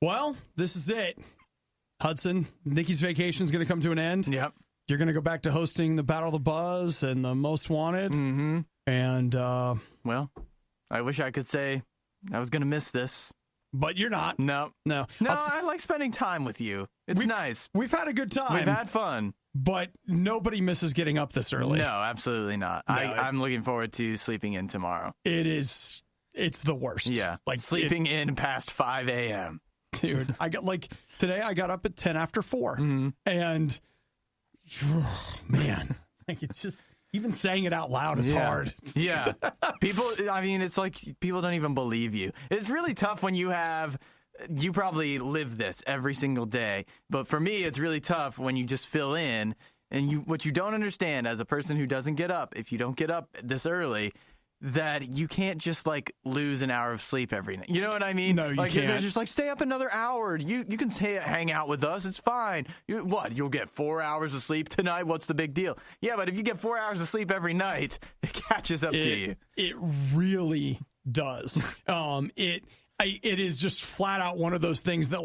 Well, this is it. Hudson, Nikki's vacation is going to come to an end. Yep. You're going to go back to hosting the Battle of the Buzz and the Most Wanted. Mm-hmm. And, well, I wish I could say I was going to miss this. But you're not. No. I like spending time with you. It's nice. We've had a good time. We've had fun. But nobody misses getting up this early. No, absolutely not. No, I'm looking forward to sleeping in tomorrow. It's the worst. Yeah. Like sleeping in past 5 a.m. Dude, today I got up at 10 after 4. Mm-hmm. And, man, it's just, even saying it out loud is hard. Yeah. It's like people don't even believe you. It's really tough when you probably live this every single day. But for me, it's really tough when you just fill in. And what you don't understand as a person who doesn't get up, if you don't get up this early, that you can't just lose an hour of sleep every night. You know what I mean? No, you can't. They're just stay up another hour. You can hang out with us. It's fine. You'll get 4 hours of sleep tonight? What's the big deal? Yeah, but if you get 4 hours of sleep every night, it catches up to you. It really does. It is just flat out one of those things that,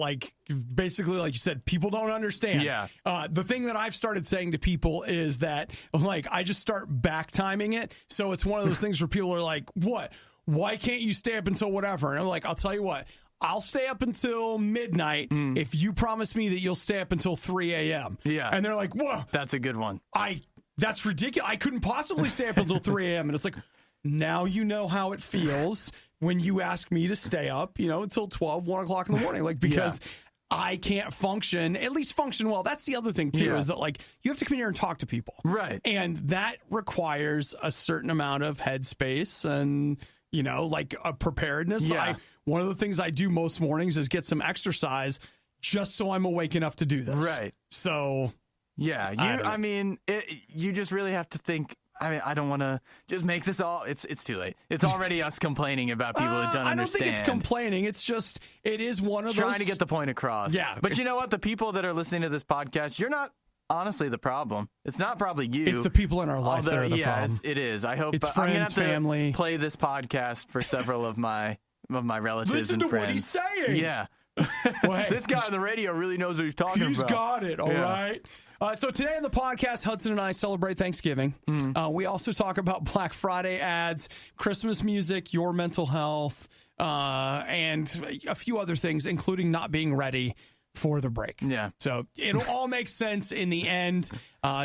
basically, like you said, people don't understand. Yeah. The thing that I've started saying to people is that, I just start back timing it. So it's one of those things where people are like, what? Why can't you stay up until whatever? And I'm like, I'll tell you what. I'll stay up until midnight if you promise me that you'll stay up until 3 a.m. Yeah. And they're like, whoa. That's a good one. That's ridiculous. I couldn't possibly stay up until 3 a.m. And it's like, now you know how it feels when you ask me to stay up, until 12, 1 o'clock in the morning, because I can't function well. That's the other thing too, is that you have to come in here and talk to people. Right. And that requires a certain amount of headspace and, a preparedness. Yeah. One of the things I do most mornings is get some exercise just so I'm awake enough to do this. Right. So. Yeah. You just really have to think. I don't want to just make this all. It's too late. It's already us complaining about people who don't understand. I don't think it's complaining. It's just it is one of trying to get the point across. Yeah, but you know what? The people that are listening to this podcast, you're not honestly the problem. It's not probably you. It's the people in our life that are the problem. It is. I hope it's friends, I'm gonna have family. To play this podcast for several of my relatives Listen and to friends. What he's saying. Yeah. Well, hey, this guy on the radio really knows what he's talking about. He's got it. All right. So today on the podcast, Hudson and I celebrate Thanksgiving. We also talk about Black Friday ads, Christmas music, your mental health, and a few other things, including not being ready for the break. Yeah. So it'll all make sense in the end.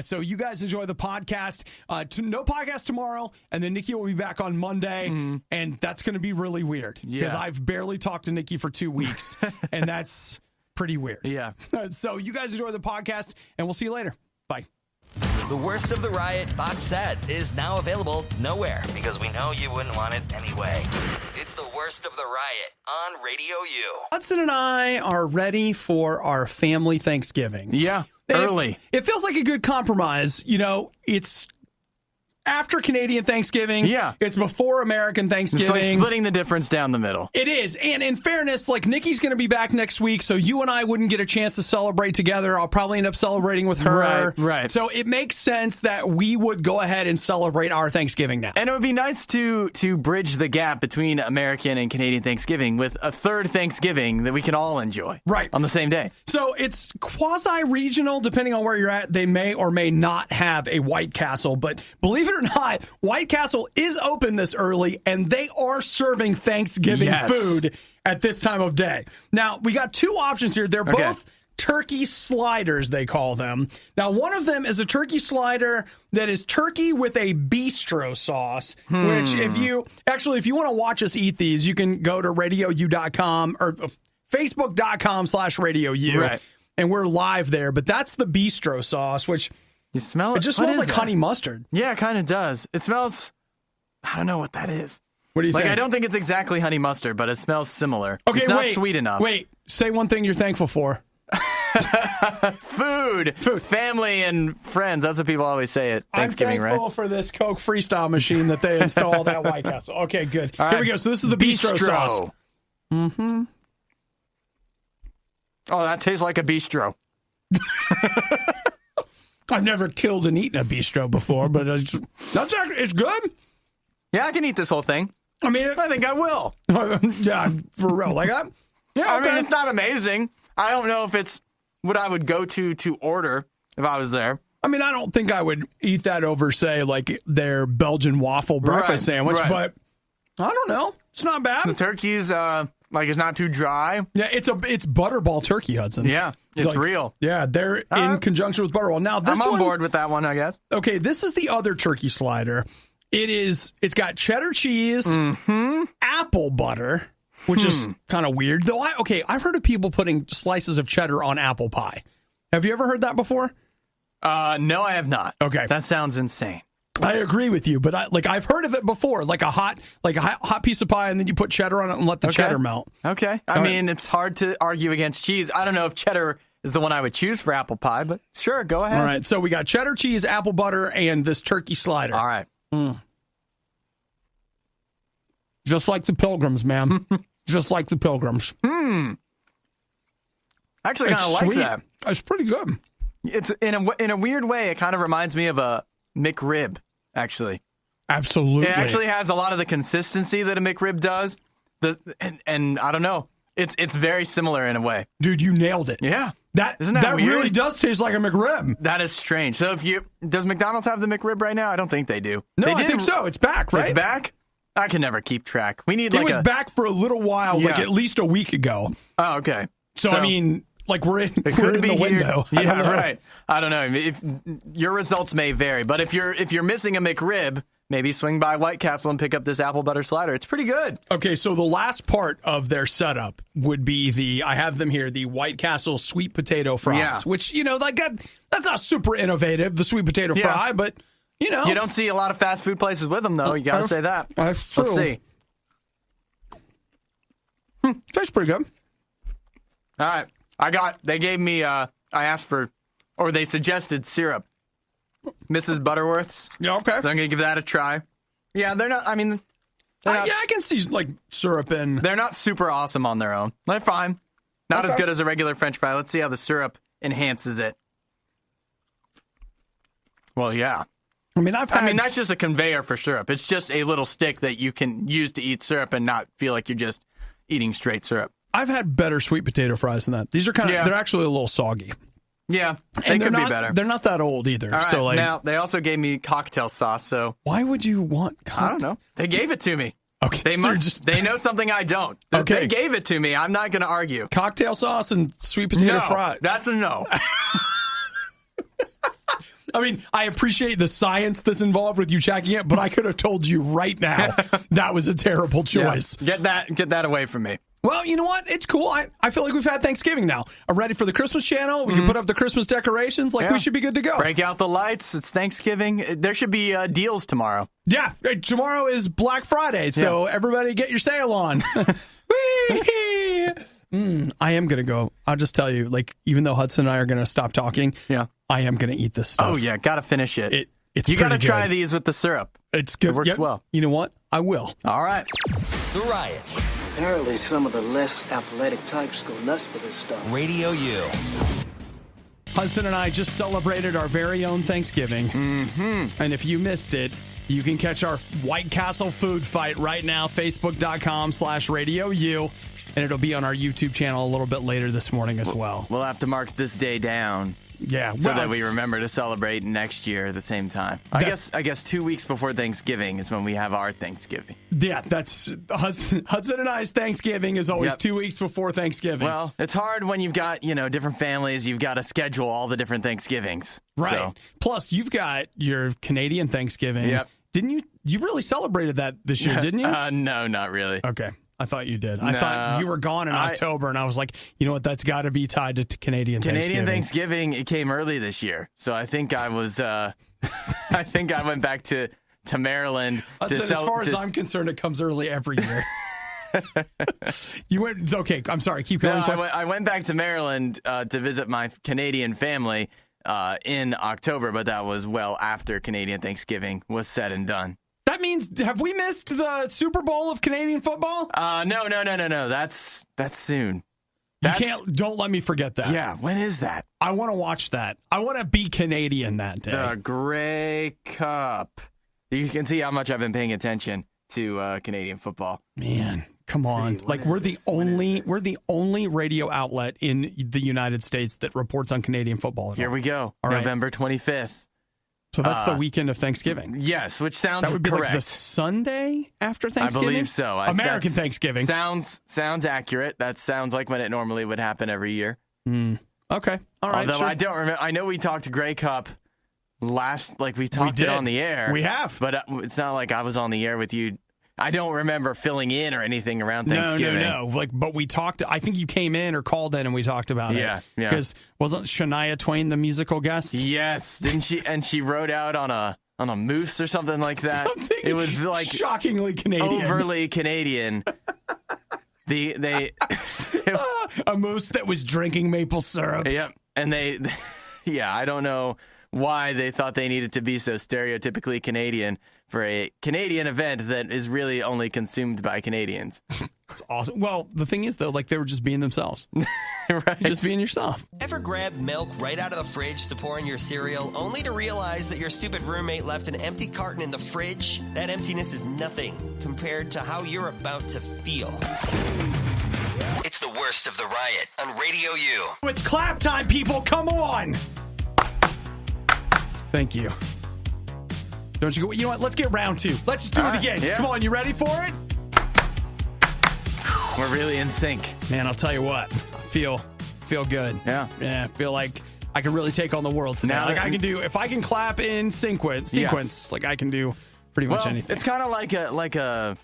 So you guys enjoy the podcast. No podcast tomorrow, and then Nikki will be back on Monday, and that's going to be really weird because I've barely talked to Nikki for 2 weeks, and that's pretty weird. Yeah. So you guys enjoy the podcast, and we'll see you later. Bye. The Worst of the Riot box set is now available nowhere because we know you wouldn't want it anyway. It's The Worst of the Riot on RadioU. Hudson and I are ready for our family Thanksgiving. Yeah, early. It feels like a good compromise. It's after Canadian Thanksgiving. Yeah. It's before American Thanksgiving. It's like splitting the difference down the middle. It is. And in fairness, Nikki's going to be back next week, so you and I wouldn't get a chance to celebrate together. I'll probably end up celebrating with her. Right. So it makes sense that we would go ahead and celebrate our Thanksgiving now. And it would be nice to bridge the gap between American and Canadian Thanksgiving with a third Thanksgiving that we can all enjoy. Right. On the same day. So it's quasi-regional, depending on where you're at. They may or may not have a White Castle, but believe it or not, White Castle is open this early, and they are serving Thanksgiving food at this time of day. Now, we got two options here. They're both turkey sliders, they call them. Now, one of them is a turkey slider that is turkey with a bistro sauce, which if you want to watch us eat these, you can go to RadioU.com or Facebook.com/RadioU. Right. And we're live there, but that's the bistro sauce, which you smell it. It just smells like honey mustard. Yeah, it kind of does. It smells. I don't know what that is. What do you think? I don't think it's exactly honey mustard, but it smells similar. Okay, it's not sweet enough. Wait, say one thing you're thankful for. Food, family, and friends. That's what people always say at Thanksgiving, right? I'm thankful for this Coke Freestyle machine that they installed at White Castle. Okay, good. All Here right. we go. So this is the bistro sauce. Mm-hmm. Oh, that tastes like a bistro. I've never killed and eaten a bistro before, but it's good. Yeah, I can eat this whole thing. I mean, I think I will. Yeah, for real. Yeah, I mean, it's not amazing. I don't know if it's what I would go to order if I was there. I mean, I don't think I would eat that over, say, like their Belgian waffle breakfast sandwich, but I don't know. It's not bad. The turkey's it's not too dry. Yeah, it's Butterball turkey, Hudson. Yeah, it's real. Yeah, they're in conjunction with Butterball. Now, this I'm on board with that one, I guess. Okay, this is the other turkey slider. It's got cheddar cheese, apple butter, which is kind of weird. Though I've heard of people putting slices of cheddar on apple pie. Have you ever heard that before? No, I have not. Okay, that sounds insane. I agree with you, but I've heard of it before, like a hot piece of pie, and then you put cheddar on it and let the cheddar melt. Okay, I mean it's hard to argue against cheese. I don't know if cheddar is the one I would choose for apple pie, but sure, go ahead. All right, so we got cheddar cheese, apple butter, and this turkey slider. All right, just like the Pilgrims, man. Just like the Pilgrims. Actually, kind of like that. It's pretty good. It's in a weird way. It kind of reminds me of a McRib, actually. Absolutely. It actually has a lot of the consistency that a McRib does. And I don't know. It's very similar in a way. Dude, you nailed it. Yeah. Isn't that weird? Really does taste like a McRib. That is strange. So does McDonald's have the McRib right now? I don't think they do. No, I think so. It's back, right? It's back? I can never keep track. We need It was back for a little while, like at least a week ago. Oh, okay. So I mean, like we're in the window. Yeah, right. I don't know. If your results may vary, but if you're missing a McRib, maybe swing by White Castle and pick up this apple butter slider. It's pretty good. Okay, so the last part of their setup would be I have them here, the White Castle sweet potato fries, which, that's not super innovative, the sweet potato fry, but, You don't see a lot of fast food places with them, though. You got to say that. That's true. Let's see. Tastes pretty good. All right. They gave me, I asked for, or they suggested syrup. Mrs. Butterworth's. Yeah, okay. So I'm going to give that a try. Yeah, they're not, I can see, syrup in. They're not super awesome on their own. They're fine. Not as good as a regular French fry. Let's see how the syrup enhances it. Well, yeah. I mean, that's just a conveyor for syrup. It's just a little stick that you can use to eat syrup and not feel like you're just eating straight syrup. I've had better sweet potato fries than that. These are they're actually a little soggy. Yeah, they could be better. They're not that old either. All right, so now they also gave me cocktail sauce. So why would you want? I don't know. They gave it to me. Okay, they know something I don't. Okay, they gave it to me. I'm not going to argue. Cocktail sauce and sweet potato fry. That's a no. I mean, I appreciate the science that's involved with you checking it, but I could have told you right now that was a terrible choice. Yeah. Get that away from me. Well, you know what? It's cool. I feel like we've had Thanksgiving now. I'm ready for the Christmas channel. We can put up the Christmas decorations. We should be good to go. Break out the lights. It's Thanksgiving. There should be deals tomorrow. Yeah. Tomorrow is Black Friday, so everybody get your sale on. I am going to go. I'll just tell you, even though Hudson and I are going to stop talking, I am going to eat this stuff. Oh, yeah. Got to finish it. You got to try these with the syrup. It's good. It works well. You know what? I will. All right. The Riot. Apparently, some of the less athletic types go nuts for this stuff. RadioU. Hudson and I just celebrated our very own Thanksgiving. Mm-hmm. And if you missed it, you can catch our White Castle food fight right now, Facebook.com/RadioU. And it'll be on our YouTube channel a little bit later this morning as well. We'll have to mark this day down. Yeah, so that we remember to celebrate next year at the same time. I guess 2 weeks before Thanksgiving is when we have our Thanksgiving. Yeah, that's Hudson and I's Thanksgiving is always 2 weeks before Thanksgiving. Well, it's hard when you've got, different families. You've got to schedule all the different Thanksgivings. Right. So. Plus, you've got your Canadian Thanksgiving. Yep. Didn't you? You really celebrated that this year, didn't you? No, not really. Okay. I thought you did. I thought you were gone in October, and I was like, you know what? That's got to be tied to Canadian Thanksgiving. It came early this year, so I think I was. I think I went back to Maryland. As far as I'm concerned, it comes early every year. You went. Okay, I'm sorry. Keep going. No, I went back to Maryland to visit my Canadian family in October, but that was well after Canadian Thanksgiving was said and done. That means, have we missed the Super Bowl of Canadian football? No. That's soon. Don't let me forget that. Yeah, when is that? I want to watch that. I want to be Canadian that day. The Grey Cup. You can see how much I've been paying attention to Canadian football. Man, Come on. see, Like, when we're is the this? When is only this? we're the only radio outlet in the United States that reports on Canadian football at Here all. we go. All right. November 25th. So that's the weekend of Thanksgiving. Yes, which sounds That would be correct. like the Sunday after Thanksgiving? I believe so. American That's- Thanksgiving. Sounds accurate. That sounds like when it normally would happen every year. Okay. All right. Although sure. I don't remember. I know we talked Grey Cup we talked did. it on the air. We have. But it's not like I was on the air with you. I don't remember filling in or anything around Thanksgiving. No. Like, but we talked. I think you came in or called in and we talked about it. Yeah. Because wasn't Shania Twain the musical guest? Yes, didn't she? And she rode out on a moose or something like that. Something It was like shockingly Canadian. overly Canadian. They a moose that was drinking maple syrup. Yep. And I don't know why they thought they needed to be so stereotypically Canadian for a Canadian event that is really only consumed by Canadians. It's awesome. Well, the thing is, though, like they were just being themselves. Right. Just being yourself. Ever grab milk right out of the fridge to pour in your cereal, only to realize that your stupid roommate left an empty carton in the fridge? That emptiness is nothing compared to how you're about to feel. It's the worst of the riot on Radio U. It's clap time, people. Come on. Thank you. Don't you go? You know what? Let's get round two. Let's just do it again. Yeah. Come on. You ready for it? We're really in sync. Man, I'll tell you what. I feel good. Yeah. I feel like I can really take on the world today. Now Like that- I can do, if I can clap in sequence, like I can do pretty much anything. It's kind of like a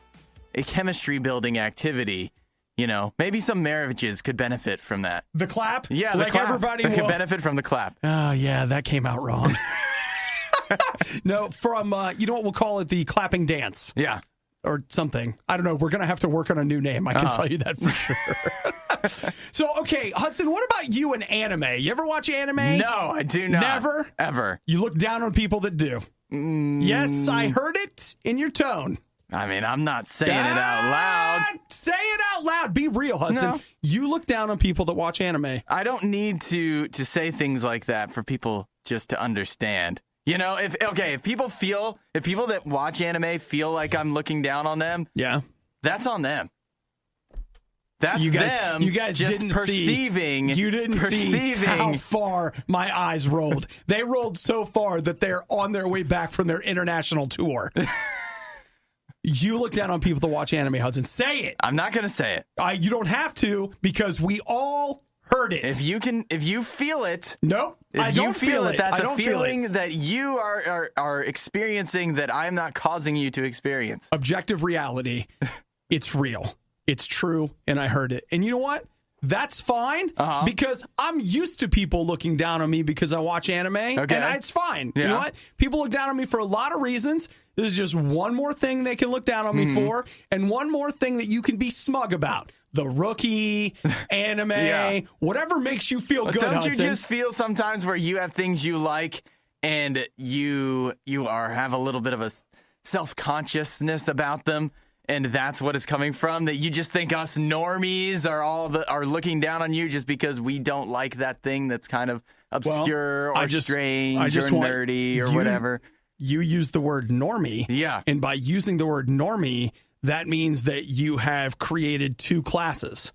chemistry building activity. You know, maybe some marriages could benefit from that. The clap? Yeah, the like clap. everybody could will. benefit from the clap. Oh, yeah, that came out wrong. No, from, you know what, we'll call it the clapping dance. Yeah. Or something. I don't know. We're going to have to work on a new name. I can tell you that for sure. So, okay, Hudson, what about you and anime? You ever watch anime? No, I do not. Never? Ever. You look down on people that do. Yes, I heard it in your tone. I mean, I'm not saying it out loud. Say it out loud. Be real, Hudson. No. You look down on people that watch anime. I don't need to say things like that for people just to understand. You know, if people that watch anime feel like I'm looking down on them, Yeah. that's on them. That's You guys, them. you guys just didn't perceiving. see. You didn't see how far my eyes rolled. They rolled so far that they're on their way back from their international tour. You look down on people that watch anime, Hudson. Say it. I'm not going to say it. You don't have to because we all heard it. If you feel it. Nope. If I don't you feel it, that's I a don't feel feeling it. that you are experiencing that I'm not causing you to experience. Objective reality. It's real. It's true. And I heard it. And you know what? That's fine because I'm used to people looking down on me because I watch anime. Okay. And it's fine. Yeah. You know what? People look down on me for a lot of reasons. There's just one more thing they can look down on me for, and one more thing that you can be smug about. The Rookie, anime, whatever makes you feel good, Don't Hudson. you just feel sometimes where you have things you like and you have a little bit of a self-consciousness about them, and that's what it's coming from? That you just think us normies are looking down on you just because we don't like that thing that's kind of obscure or strange or nerdy or whatever. You use the word normie. Yeah. And by using the word normie, that means that you have created two classes.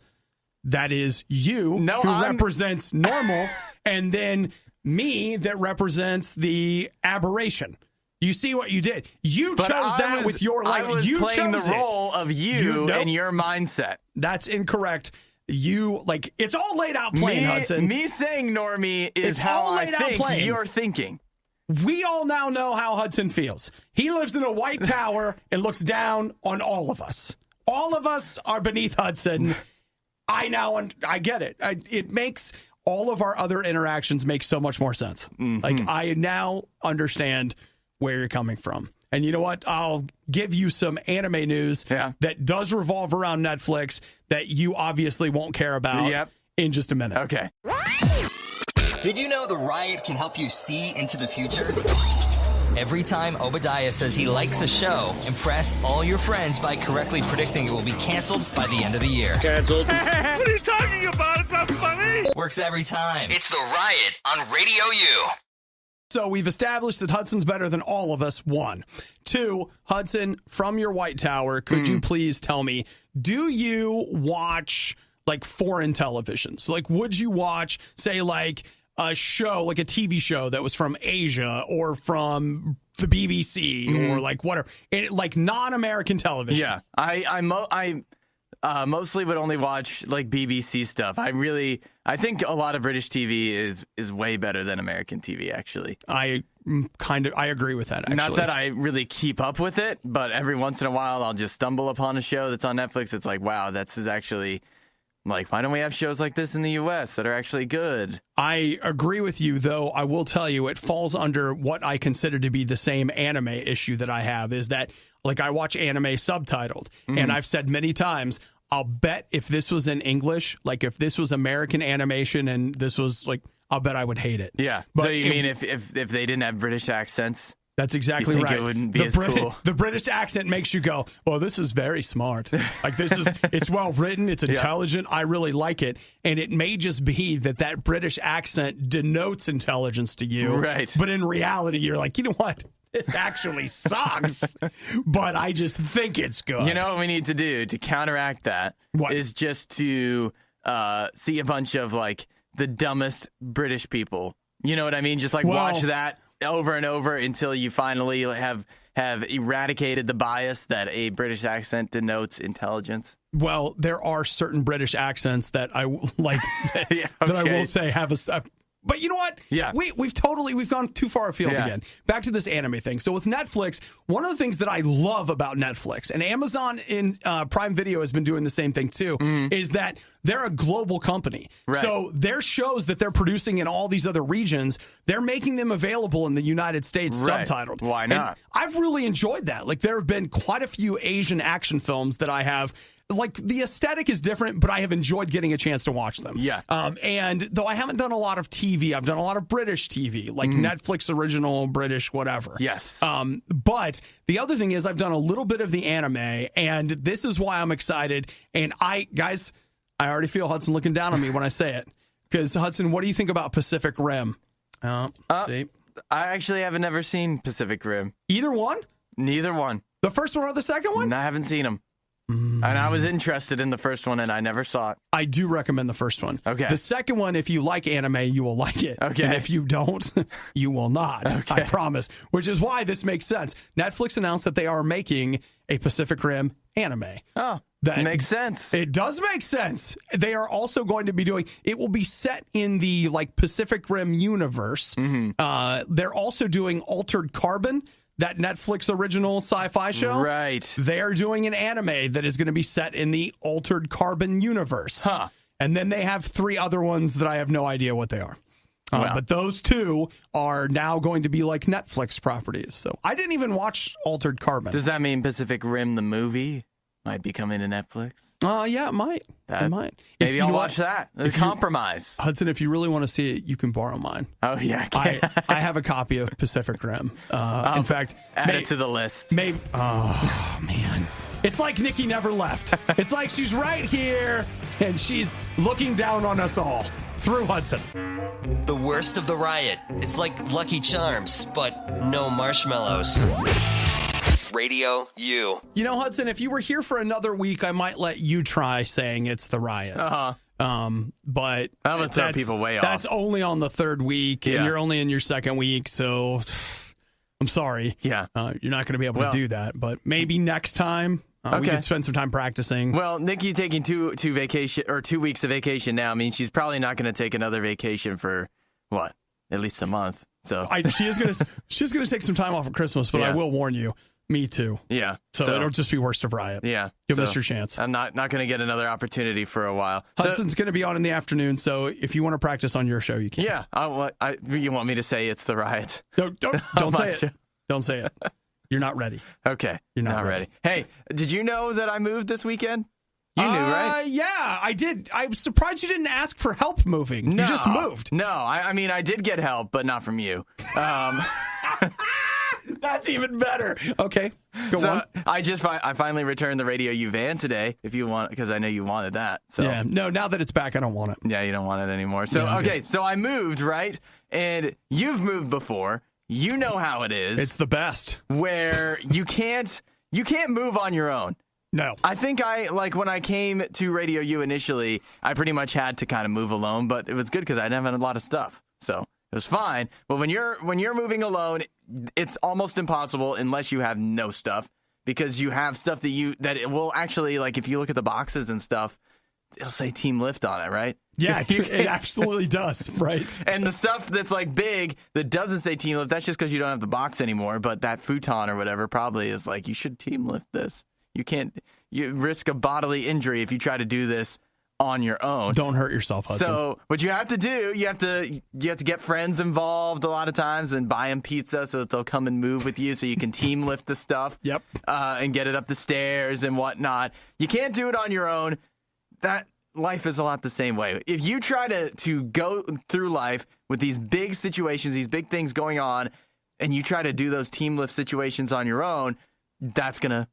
That is you, who represents normal, and then me that represents the aberration. You see what you did? You chose that with your life. I was you playing chose the role of you and your mindset. That's incorrect. It's all laid out plain, Hudson. Me saying normie is how I think you're thinking. We all now know how Hudson feels. He lives in a white tower and looks down on all of us. All of us are beneath Hudson. I get it. It makes all of our other interactions make so much more sense. Like, I now understand where you're coming from. And you know what? I'll give you some anime news that does revolve around Netflix that you obviously won't care about in just a minute. Okay. Did you know the Riot can help you see into the future? Every time Obadiah says he likes a show, impress all your friends by correctly predicting it will be canceled by the end of the year. Canceled. What are you talking about? It's not funny. Works every time. It's the Riot on Radio U. So we've established that Hudson's better than all of us. 1. 2, Hudson, from your White Tower, could you please tell me, do you watch like foreign television? So like, would you watch, say, like a show, like a TV show that was from Asia or from the BBC or like whatever, like non-American television? Yeah, I mostly would only watch like BBC stuff. I think a lot of British TV is way better than American TV. Actually, I agree with that. Actually, not that I really keep up with it, but every once in a while I'll just stumble upon a show that's on Netflix. It's like, wow, this is actually. Like, why don't we have shows like this in the U.S. that are actually good? I agree with you, though. I will tell you, it falls under what I consider to be the same anime issue that I have, is that, like, I watch anime subtitled, and I've said many times, I'll bet if this was in English, like, if this was American animation and this was, like, I'll bet I would hate it. Yeah. But so you mean if they didn't have British accents? That's exactly you think right. It wouldn't be as cool. The British accent makes you go, well, this is very smart. Like, it's well written, it's intelligent, I really like it. And it may just be that British accent denotes intelligence to you. Right. But in reality, you're like, you know what? This actually sucks. But I just think it's good. You know what we need to do to counteract that is just to see a bunch of, like, the dumbest British people. You know what I mean? Just, like, watch that over and over until you finally have eradicated the bias that a British accent denotes intelligence. Well, there are certain British accents that I like that I will say have a. But you know what? Yeah. We've gone too far afield again. Back to this anime thing. So with Netflix, one of the things that I love about Netflix, and Amazon in Prime Video has been doing the same thing too, is that they're a global company. Right. So their shows that they're producing in all these other regions, they're making them available in the United States subtitled. Why not? And I've really enjoyed that. Like, there have been quite a few Asian action films that I have. Like, the aesthetic is different, but I have enjoyed getting a chance to watch them. Yeah. And though I haven't done a lot of TV, I've done a lot of British TV, like Netflix original, British, whatever. Yes. But the other thing is I've done a little bit of the anime, and this is why I'm excited. And I already feel Hudson looking down on me when I say it. Because, Hudson, what do you think about Pacific Rim? See? I actually haven't never seen Pacific Rim. Either one? Neither one. The first one or the second one? And I haven't seen them. And I was interested in the first one, and I never saw it. I do recommend the first one. Okay. The second one, if you like anime, you will like it. Okay. And if you don't, you will not. Okay. I promise. Which is why this makes sense. Netflix announced that they are making a Pacific Rim anime. Oh, that makes sense. It does make sense. They are also going to be doing, it will be set in the like Pacific Rim universe. They're also doing Altered Carbon, that Netflix original sci-fi show. Right. They are doing an anime that is going to be set in the Altered Carbon universe. Huh. And then they have 3 other ones that I have no idea what they are. But those 2 are now going to be like Netflix properties. So I didn't even watch Altered Carbon. Does that mean Pacific Rim, the movie, might be coming to Netflix? Yeah, it might. It might. Maybe I'll watch that. It's compromise. Hudson, if you really want to see it, you can borrow mine. Oh, yeah. I have a copy of Pacific Rim. In fact, add it to the list. Maybe. Oh, man. It's like Nikki never left. It's like she's right here, and she's looking down on us all through Hudson. The worst of the riot. It's like Lucky Charms, but no marshmallows. Radio U. You know, Hudson, if you were here for another week, I might let you try saying it's the riot. But that would throw people way off. That's only on the 3rd week, and you're only in your 2nd week, so I'm sorry. Yeah. You're not going to be able to do that, but maybe next time we could spend some time practicing. Well, Nikki taking two vacation or 2 weeks of vacation now. I mean, she's probably not going to take another vacation for what? At least a month. So she's gonna take some time off for Christmas, but I will warn you. Me too. Yeah. So it'll just be worst of riot. Yeah. Give us your chance. I'm not going to get another opportunity for a while. Hudson's going to be on in the afternoon, so if you want to practice on your show, you can. Yeah. You want me to say it's the riot? Don't say it. Don't say it. You're not ready. Okay. You're not ready. Hey, did you know that I moved this weekend? You knew, right? Yeah, I did. I was surprised you didn't ask for help moving. No. You just moved. No, I mean, I did get help, but not from you. That's even better. Okay, go on. I finally returned the RadioU van today. If you want, because I know you wanted that. So yeah, no. Now that it's back, I don't want it. Yeah, you don't want it anymore. So okay, so I moved, right? And you've moved before. You know how it is. It's the best. Where you can't move on your own. No. I think when I came to RadioU initially, I pretty much had to kind of move alone, but it was good because I didn't have a lot of stuff. So it was fine. But when you're moving alone, it's almost impossible unless you have no stuff, because you have stuff that it will actually, like, if you look at the boxes and stuff, it'll say Team Lift on it, right? Yeah, it absolutely does, right? And the stuff that's like big that doesn't say Team Lift, that's just because you don't have the box anymore. But that futon or whatever probably is like, you should Team Lift this. You risk a bodily injury if you try to do this on your own. Don't hurt yourself, Hudson. So what you have to do, you have to get friends involved a lot of times and buy them pizza so that they'll come and move with you so you can team lift the stuff. Yep. And get it up the stairs and whatnot. You can't do it on your own. That life is a lot the same way. If you try to go through life with these big situations, these big things going on, and you try to do those team lift situations on your own, it's gonna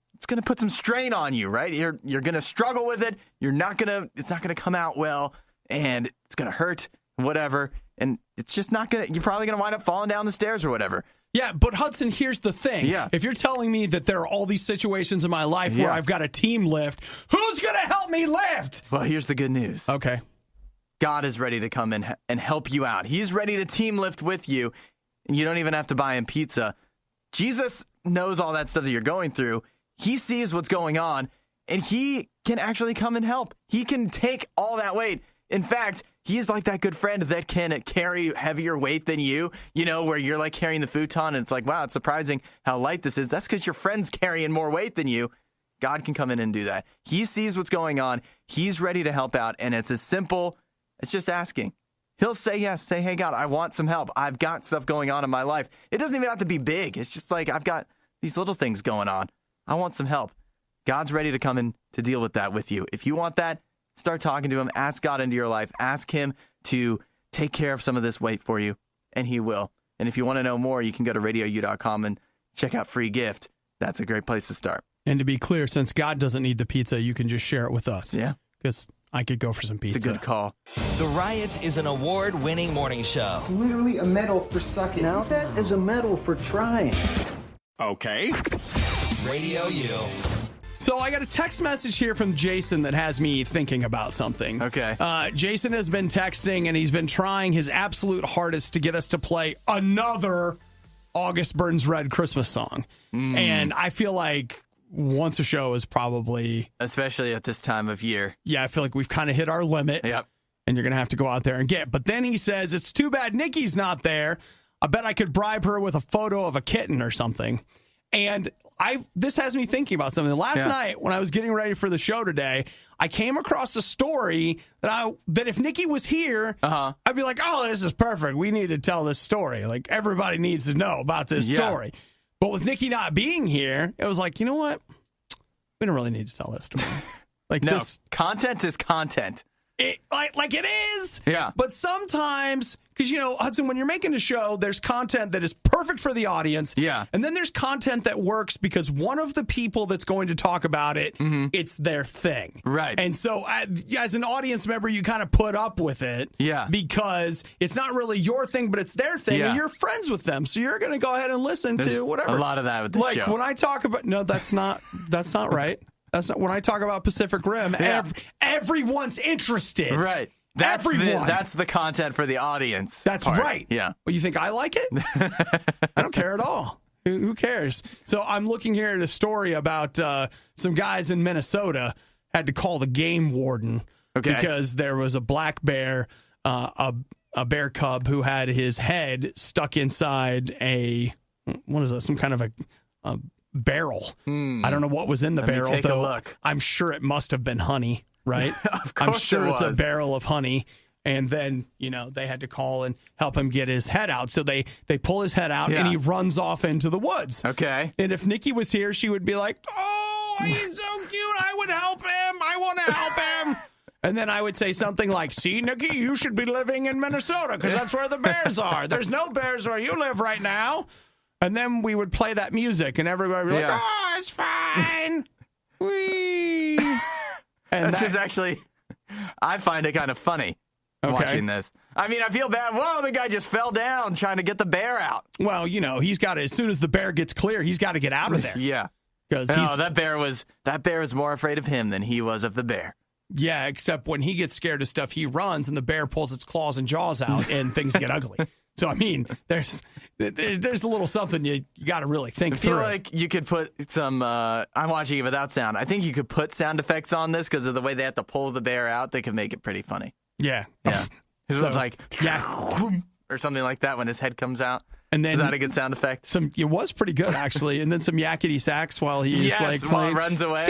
put some strain on you, right? You're gonna struggle with it. It's not gonna come out well, and it's gonna hurt, whatever. And it's just not gonna. You're probably gonna wind up falling down the stairs or whatever. Yeah, but Hudson, here's the thing. Yeah. If you're telling me that there are all these situations in my life where I've got a team lift, who's going to help me lift? Well, here's the good news. Okay. God is ready to come in and help you out. He's ready to team lift with you, and you don't even have to buy him pizza. Jesus knows all that stuff that you're going through. He sees what's going on, and he can actually come and help. He can take all that weight. In fact, he's like that good friend that can carry heavier weight than you, where you're like carrying the futon and it's like, wow, it's surprising how light this is. That's because your friend's carrying more weight than you. God can come in and do that. He sees what's going on. He's ready to help out. And it's as simple as just asking. He'll say yes. Say, hey, God, I want some help. I've got stuff going on in my life. It doesn't even have to be big. It's just like, I've got these little things going on. I want some help. God's ready to come in to deal with that with you. If you want that, start talking to him. Ask God into your life. Ask him to take care of some of this weight for you, and he will. And if you want to know more, you can go to RadioU.com and check out Free Gift. That's a great place to start. And to be clear, since God doesn't need the pizza, you can just share it with us. Yeah. Because I could go for some pizza. It's a good call. The RIOT is an award-winning morning show. It's literally a medal for sucking. Now that is a medal for trying. Okay. RadioU. So I got a text message here from Jason that has me thinking about something. Okay. Jason has been texting, and he's been trying his absolute hardest to get us to play another August Burns Red Christmas song. And I feel like once a show is probably... Especially at this time of year. Yeah, I feel like we've kind of hit our limit. Yep. And you're going to have to go out there and get. But then he says, it's too bad Nikki's not there. I bet I could bribe her with a photo of a kitten or something. And this has me thinking about something. Last night, when I was getting ready for the show today, I came across a story that if Nikki was here, I'd be like, oh, this is perfect. We need to tell this story. Like, everybody needs to know about this story. But with Nikki not being here, it was like, you know what? We don't really need to tell this story. Like, no, this content is content. Like it is. Yeah. But sometimes, because, Hudson, when you're making a show, there's content that is perfect for the audience. Yeah. And then there's content that works because one of the people that's going to talk about it, it's their thing. Right. And so as an audience member, you kind of put up with it. Yeah. Because it's not really your thing, but it's their thing. Yeah. And you're friends with them. So you're going to go ahead and listen to whatever. A lot of that with this show. Like when I talk about, no, that's not right. That's not when I talk about Pacific Rim. Everyone's interested. Right. Everyone. That's the content for the audience. That's part. right. Yeah. Well, you think I like it? I don't care at all. Who cares? So I'm looking here at a story about some guys in Minnesota had to call the game warden because there was a black bear, a bear cub who had his head stuck inside some kind of a barrel. I don't know what was in the barrel, take though. a look. I'm sure it must have been honey, right? Of course I'm sure it it's a was. barrel of honey. And then, they had to call and help him get his head out. So they pull his head out and he runs off into the woods. Okay. And if Nikki was here, she would be like, oh, he's so cute. I would help him. I want to help him. And then I would say something like, see, Nikki, you should be living in Minnesota because that's where the bears are. There's no bears where you live right now. And then we would play that music, and everybody would be like, oh, it's fine. Whee. And This is actually, I find it kind of funny watching this. I mean, I feel bad. Whoa, the guy just fell down trying to get the bear out. Well, he's got to, as soon as the bear gets clear, he's got to get out of there. Yeah. because that bear was more afraid of him than he was of the bear. Yeah, except when he gets scared of stuff, he runs, and the bear pulls its claws and jaws out, and things get ugly. So, I mean, there's a little something you got to really think through. I feel like you could put some, I'm watching it without sound. I think you could put sound effects on this because of the way they have to pull the bear out. They could make it pretty funny. Yeah. Yeah. So, it's like, yeah. or something like that when his head comes out. And then, is that a good sound effect? It was pretty good, actually. And then some yakety sax while he's while he runs away.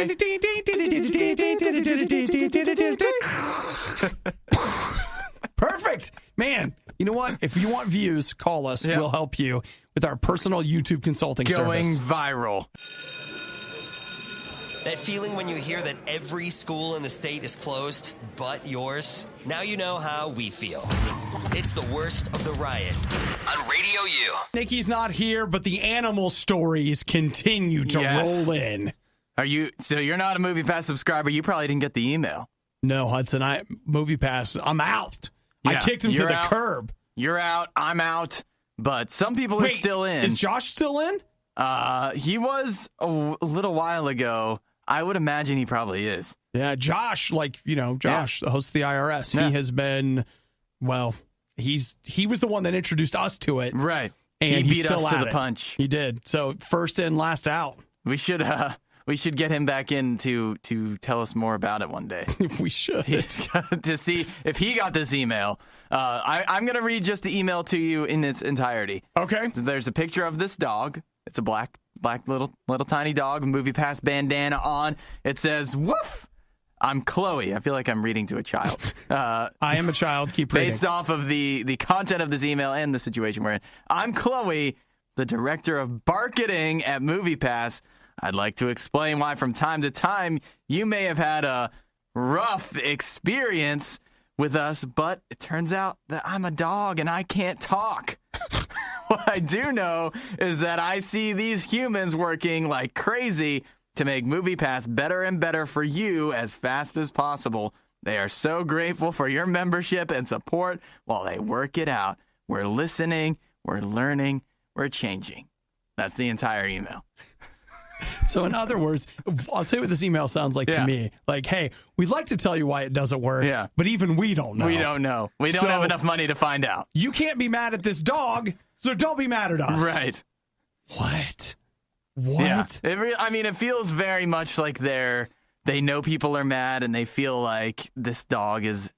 Perfect. Man, you know what? If you want views, call us. Yep. We'll help you with our personal YouTube consulting Going service. viral. That feeling when you hear that every school in the state is closed, but yours? Now you know how we feel. It's the worst of the riot on RadioU. Nikki's not here, but the animal stories continue to roll in. So you're not a MoviePass subscriber. You probably didn't get the email. No, Hudson. MoviePass. I'm out. I kicked him to the curb. You're out. I'm out. But some people are still in. Is Josh still in? He was a little while ago. I would imagine he probably is. Yeah, Josh, the host of the IRS. Yeah. He has been, he was the one that introduced us to it. Right. And he he's beat still us to at the it. punch. He did. So first in, last out. We should get him back in to tell us more about it one day. We should. To see if he got this email. I'm going to read just the email to you in its entirety. Okay. So there's a picture of this dog. It's a black little tiny dog, MoviePass bandana on. It says, "Woof, I'm Chloe." I feel like I'm reading to a child. I am a child. Keep reading. Based off of the content of this email and the situation we're in. I'm Chloe, the director of marketing at MoviePass. I'd like to explain why from time to time you may have had a rough experience with us, but it turns out that I'm a dog and I can't talk. What I do know is that I see these humans working like crazy to make MoviePass better and better for you as fast as possible. They are so grateful for your membership and support while they work it out. We're listening, we're learning, we're changing. That's the entire email. So in other words, I'll tell you what this email sounds like to me. Like, hey, we'd like to tell you why it doesn't work, but even we don't know. We don't know. We don't have enough money to find out. You can't be mad at this dog, so don't be mad at us. Right. What? Yeah. It feels very much like they know people are mad and they feel like this dog is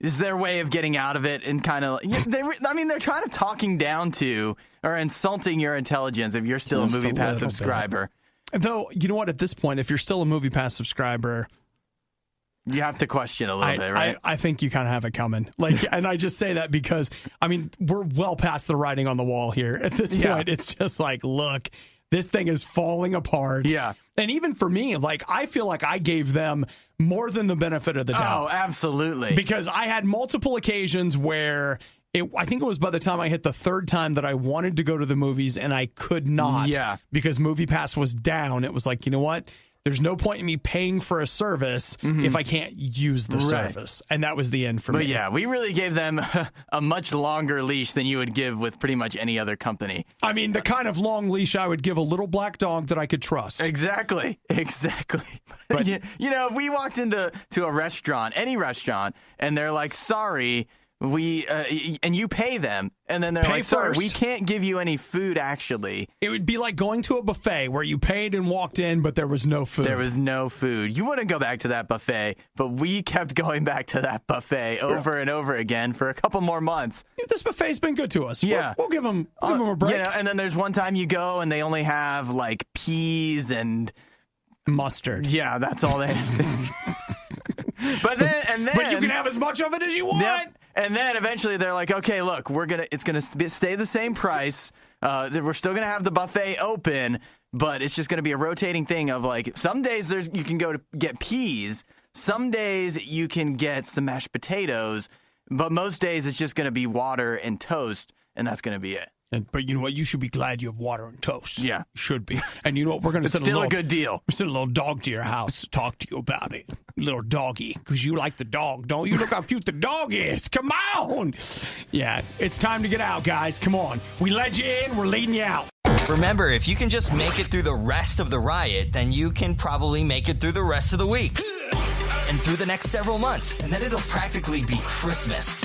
their way of getting out of it, and kind of they're trying to talking down to or insulting your intelligence if you're still a MoviePass subscriber. Though, you know what? At this point, if you're still a MoviePass subscriber, you have to question a little bit, right? I think you kind of have it coming. And I just say that because, we're well past the writing on the wall here. At this point, it's just like, look, this thing is falling apart. Yeah. And even for me, I feel like I gave them more than the benefit of the doubt. Oh, absolutely. Because I had multiple occasions where I think it was by the time I hit the third time that I wanted to go to the movies and I could not because MoviePass was down. It was like, you know what? There's no point in me paying for a service if I can't use the service. And that was the end for me. But yeah, we really gave them a much longer leash than you would give with pretty much any other company. The kind of long leash I would give a little black dog that I could trust. Exactly. But if we walked into a restaurant, any restaurant, and they're like, sorry, and you pay them, and then they're like, sorry, we can't give you any food, actually. It would be like going to a buffet where you paid and walked in, but there was no food. There was no food. You wouldn't go back to that buffet, but we kept going back to that buffet over and over again for a couple more months. This buffet's been good to us. Yeah. We'll give them a break. And then there's one time you go, and they only have, peas and mustard. Yeah, that's all they have. But you can have as much of it as you want. Yep. And then eventually they're like, okay, look, it's gonna stay the same price. We're still gonna have the buffet open, but it's just gonna be a rotating thing of some days you can go to get peas, some days you can get some mashed potatoes, but most days it's just gonna be water and toast, and that's gonna be it. But you know what? You should be glad you have water and toast. Yeah. You should be. And you know what? We're going to send a good deal. We're sending a little dog to your house to talk to you about it. Little doggy. Because you like the dog, don't you? Look how cute the dog is. Come on. Yeah. It's time to get out, guys. Come on. We led you in. We're leading you out. Remember, if you can just make it through the rest of the riot, then you can probably make it through the rest of the week. And through the next several months, and then it'll practically be Christmas.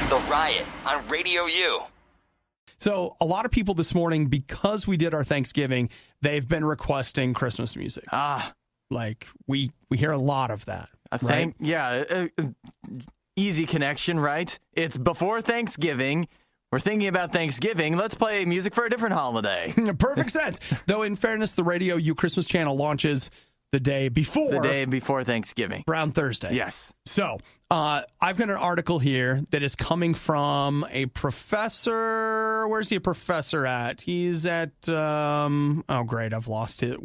The Riot on Radio U. So a lot of people this morning, because we did our Thanksgiving, they've been requesting Christmas music. Like we hear a lot of that. Right? Easy connection, right? It's before Thanksgiving. We're thinking about Thanksgiving. Let's play music for a different holiday. Perfect sense. Though, in fairness, the Radio U Christmas channel launches the day before. The day before Thanksgiving. Brown Thursday. Yes. So, I've got an article here that is coming from a professor. Where's he a professor at? He's at, oh, great, I've lost it.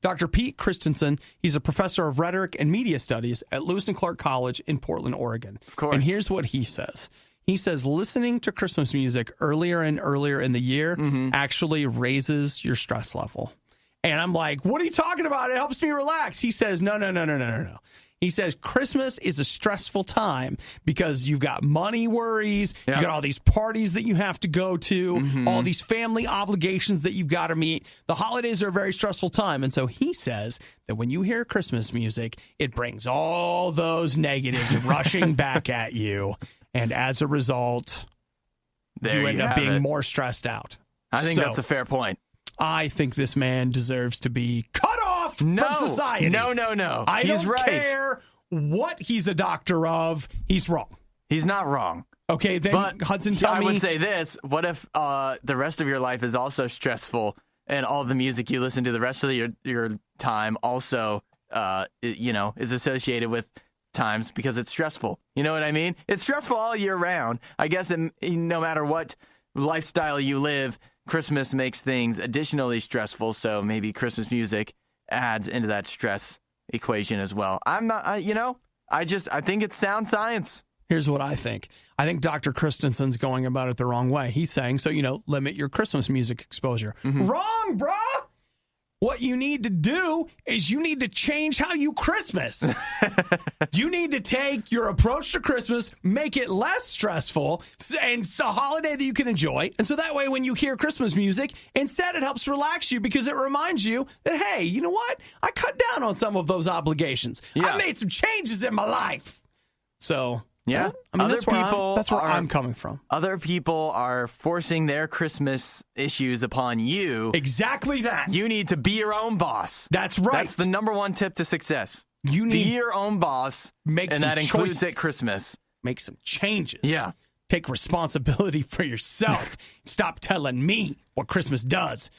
Dr. Pete Christensen. He's a professor of rhetoric and media studies at Lewis and Clark College in Portland, Oregon. Of course. And here's what he says. He says listening to Christmas music earlier and earlier in the year actually raises your stress level. And I'm like, what are you talking about? It helps me relax. He says, no. He says Christmas is a stressful time because you've got money worries, you've got all these parties that you have to go to, all these family obligations that you've got to meet. The holidays are a very stressful time. And so he says that when you hear Christmas music, it brings all those negatives rushing back at you. And as a result, you end up being more stressed out. I think that's a fair point. I think this man deserves to be cut off from society. No. I don't care what he's a doctor of. He's wrong. He's not wrong. Okay, then but Hudson, tell me. I would say this. What if the rest of your life is also stressful and all the music you listen to the rest of your time also, is associated with times because it's stressful. You know what I mean? It's stressful all year round. I guess no matter what lifestyle you live, Christmas makes things additionally stressful. So maybe Christmas music adds into that stress equation as well. I'm not, I think it's sound science. Here's what I think. I think Dr. Christensen's going about it the wrong way. He's saying, limit your Christmas music exposure. Wrong, bruh. What you need to do is you need to change how you Christmas. You need to take your approach to Christmas, make it less stressful, and it's a holiday that you can enjoy. And so that way, when you hear Christmas music, instead it helps relax you because it reminds you that, hey, you know what? I cut down on some of those obligations. Yeah. I made some changes in my life. So... yeah, I mean, that's where I'm coming from. Other people are forcing their Christmas issues upon you. Exactly that. You need to be your own boss. That's right. That's the number one tip to success. You need be your own boss, and that includes at Christmas. Make some changes. Yeah. Take responsibility for yourself. Stop telling me what Christmas does.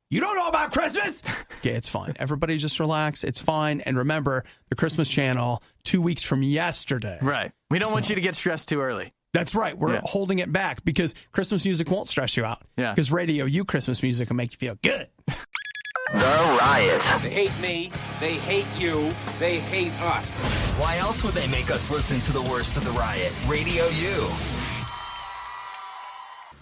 You don't know about Christmas? Okay, it's fine. Everybody just relax. It's fine. And remember, the Christmas channel, 2 weeks from yesterday. Right. We don't want you to get stressed too early. That's right. We're holding it back because Christmas music won't stress you out. Yeah. Because Radio U Christmas music will make you feel good. The Riot. They hate me. They hate you. They hate us. Why else would they make us listen to the worst of the Riot? Radio U.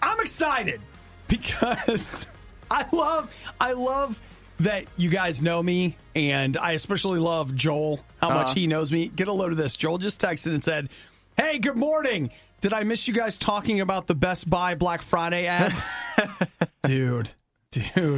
I'm excited because... I love that you guys know me, and I especially love Joel, how much he knows me. Get a load of this. Joel just texted and said, hey, good morning. Did I miss you guys talking about the Best Buy Black Friday ad? Dude.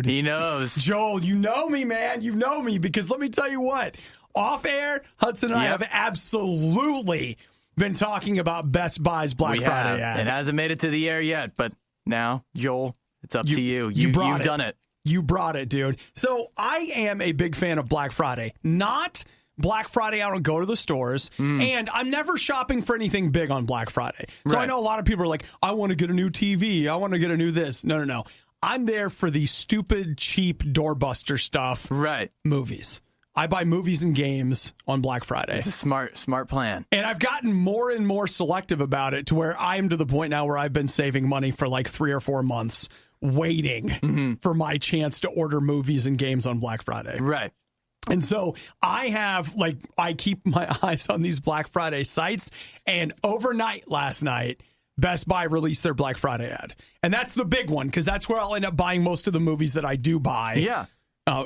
He knows. Joel, you know me, man. You know me, because let me tell you what. Off air, Hudson and I have absolutely been talking about Best Buy's Black Friday ad. It hasn't made it to the air yet, but now, Joel... it's up to you. You've done it. You brought it, dude. So I am a big fan of Black Friday. Not Black Friday, I don't go to the stores. And I'm never shopping for anything big on Black Friday. So I know a lot of people are like, I want to get a new TV. I want to get a new this. No. I'm there for the stupid, cheap, doorbuster stuff. Right. Movies. I buy movies and games on Black Friday. It's a smart plan. And I've gotten more and more selective about it to where I'm to the point now where I've been saving money for like 3 or 4 months waiting for my chance to order movies and games on Black Friday. Right. And so I keep my eyes on these Black Friday sites, and overnight last night, Best Buy released their Black Friday ad. And that's the big one, because that's where I'll end up buying most of the movies that I do buy. Yeah.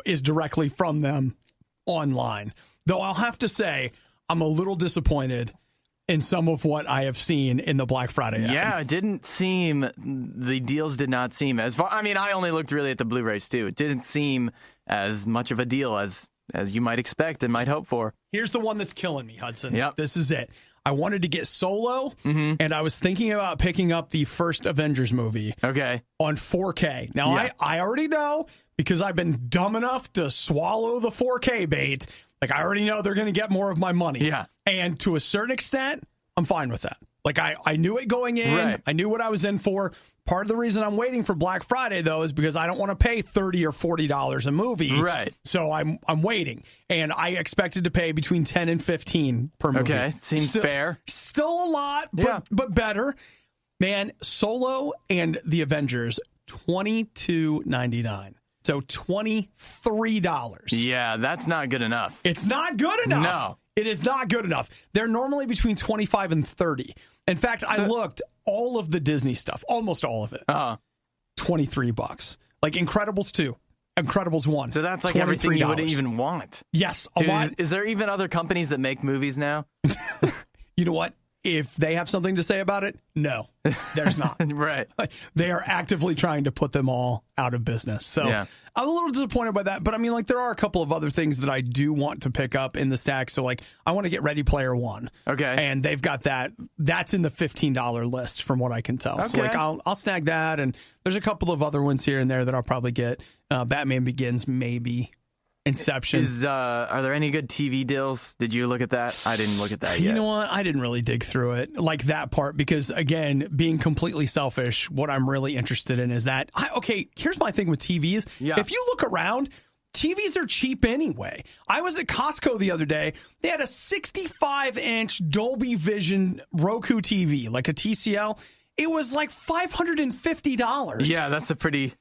Is directly from them online. Though I'll have to say, I'm a little disappointed in some of what I have seen in the Black Friday ad. Yeah, the deals did not seem as far. I mean, I only looked really at the Blu-rays too. It didn't seem as much of a deal as you might expect and might hope for. Here's the one that's killing me, Hudson. Yep. This is it. I wanted to get Solo, and I was thinking about picking up the first Avengers movie on 4K. Now, I already know, because I've been dumb enough to swallow the 4K bait, like I already know they're going to get more of my money. Yeah. And to a certain extent, I'm fine with that. Like I knew it going in. Right. I knew what I was in for. Part of the reason I'm waiting for Black Friday, though, is because I don't want to pay $30 or $40 a movie. Right. So I'm waiting. And I expected to pay between $10 and $15 per movie. Okay. Seems fair. Still a lot, but better. Man, Solo and the Avengers, $22.99. So $23. Yeah, that's not good enough. It's not good enough. No. It is not good enough. They're normally between 25 and 30. In fact, I looked all of the Disney stuff, almost all of it. $23. Like Incredibles 2, Incredibles 1. So that's like everything you would even want. Yes, a lot. Is there even other companies that make movies now? You know what? If they have something to say about it, no, there's not. Right. They are actively trying to put them all out of business. So I'm a little disappointed by that. But I mean, like, there are a couple of other things that I do want to pick up in the stack. So, like, I want to get Ready Player One. Okay. And they've got that. That's in the $15 list from what I can tell. Okay. So, like, I'll snag that. And there's a couple of other ones here and there that I'll probably get. Batman Begins, maybe. Inception. Are there any good TV deals? Did you look at that? I didn't look at that yet. You know what? I didn't really dig through it, like that part, because, again, being completely selfish, what I'm really interested in is that, here's my thing with TVs. Yeah. If you look around, TVs are cheap anyway. I was at Costco the other day. They had a 65-inch Dolby Vision Roku TV, like a TCL. It was like $550. Yeah, that's a pretty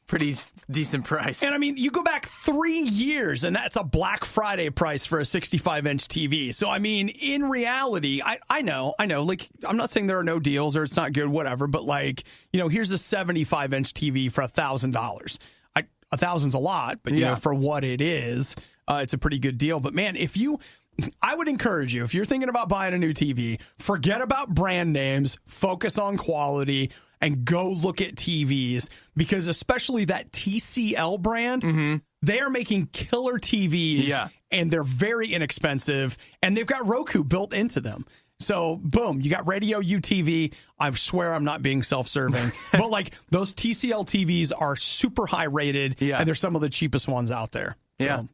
decent price. And I mean, you go back 3 years, and that's a Black Friday price for a 65-inch TV. So, I mean, in reality, I know. Like, I'm not saying there are no deals or it's not good, whatever. But, like, you know, here's a 75-inch TV for $1,000. $1,000's a lot, but, you know, for what it is, it's a pretty good deal. But, man, I would encourage you, if you're thinking about buying a new TV, forget about brand names, focus on quality, and go look at TVs, because especially that TCL brand, they are making killer TVs, and they're very inexpensive, and they've got Roku built into them. So, boom, you got RadioU TV. I swear I'm not being self-serving, but like those TCL TVs are super high rated, and they're some of the cheapest ones out there. So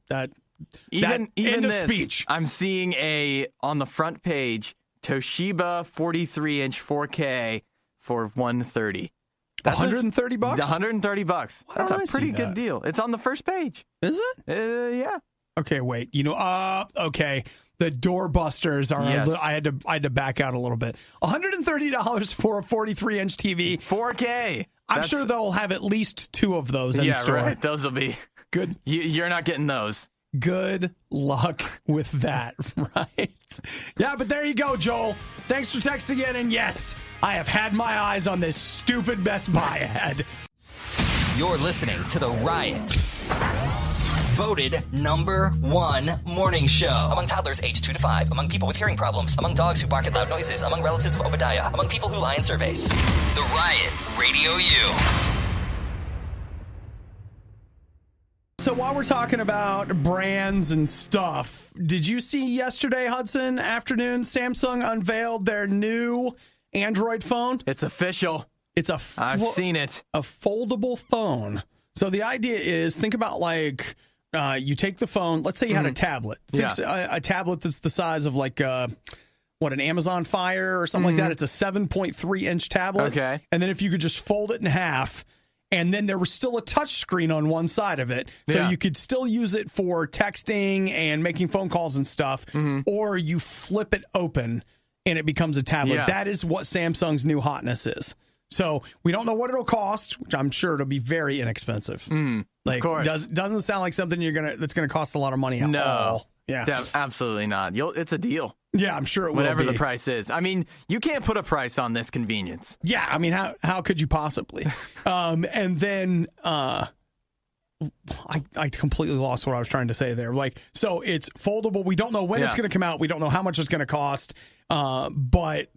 Even end of this, speech. I'm seeing on the front page, Toshiba 43-inch 4K for $130. That's $130? $130. That's a pretty good deal. It's on the first page. Is it? Yeah. Okay, wait. You know, okay. The doorbusters are. Yes. I had to back out a little bit. $130 for a 43-inch TV, 4K. I'm sure they'll have at least 2 of those in store. Yeah, right. Those will be good. You're not getting those. Good luck with that, right? Yeah, but there you go, Joel. Thanks for texting in, and yes, I have had my eyes on this stupid Best Buy ad. You're listening to The Riot. Voted #1 morning show. Among toddlers aged 2 to 5, among people with hearing problems, among dogs who bark at loud noises, among relatives of Obadiah, among people who lie in surveys. The Riot, RadioU. So while we're talking about brands and stuff, did you see yesterday, Hudson, afternoon, Samsung unveiled their new Android phone? It's official. I've seen it. A foldable phone. So the idea is, think about like you take the phone. Let's say you had a tablet. A tablet that's the size of like an Amazon Fire or something like that. It's a 7.3-inch tablet. Okay. And then if you could just fold it in half, and then there was still a touch screen on one side of it. So you could still use it for texting and making phone calls and stuff. Or you flip it open and it becomes a tablet. Yeah. That is what Samsung's new hotness is. So we don't know what it'll cost, which I'm sure it'll be very inexpensive. Like, of course. Doesn't sound like something that's gonna cost a lot of money at all. Yeah, absolutely not. It's a deal. Yeah, I'm sure it will whatever be. The price is. I mean, you can't put a price on this convenience. Yeah, I mean, how could you possibly? And then I completely lost what I was trying to say there. Like, so it's foldable. We don't know when it's going to come out. We don't know how much it's going to cost. but